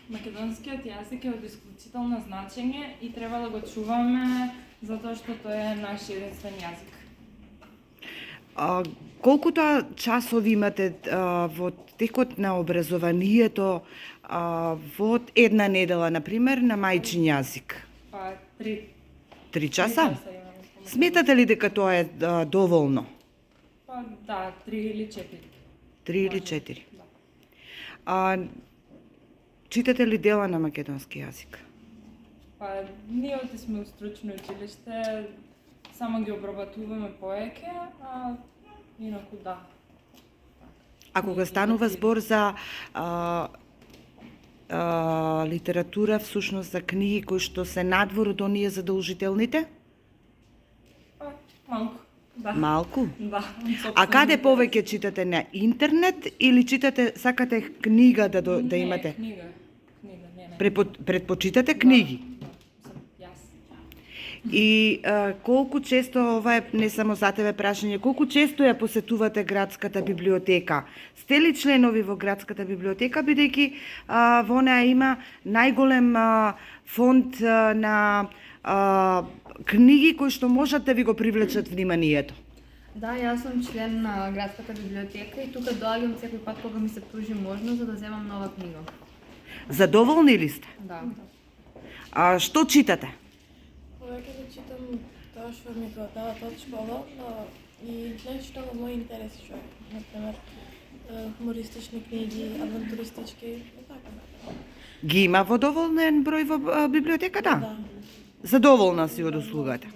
Македонскиот јазик е од исклучително значење и треба да го чуваме затоа што тој е наш единствен јазик. Колку часови имате во текот на образованието во една недела, например, на мајчин јазик? Па 3 часа? имаме. Сметате ли дека тоа е доволно? Па да, 3 или 4. 3 или 4. Да. Читате ли дела на македонски јазик? Па ние оти сме у стручно училиште, само ги обработуваме повеќе, а инаку да. А кога станува збор за литература, всушност за книги кои што се надвор од оние задолжителните? Па малку. Да. Малку? Да. А каде повеќе читате, на интернет или читате, сакате книга да имате? Книга, не. Предпочитате книги? Да, јас. И колку често, ова е не само за тебе прашање, колку често ја посетувате градската библиотека? Сте ли членови во градската библиотека, бидејќи во неа има најголем фонд на книги кои што можат да ви го привлечат вниманието? Да, јас сум член на градската библиотека и тука доаѓам секој пат кога ми се пружи можност за да земам нова книга. Задоволни ли сте? Да. Што читате? Повеќе да читам тоа што ми го дават од школа, но и нешто во мои интереси што е, например, хумористични книги, авантуристички и така. Ги има во доволен број во библиотеката? Да. Задоволна си од услугата?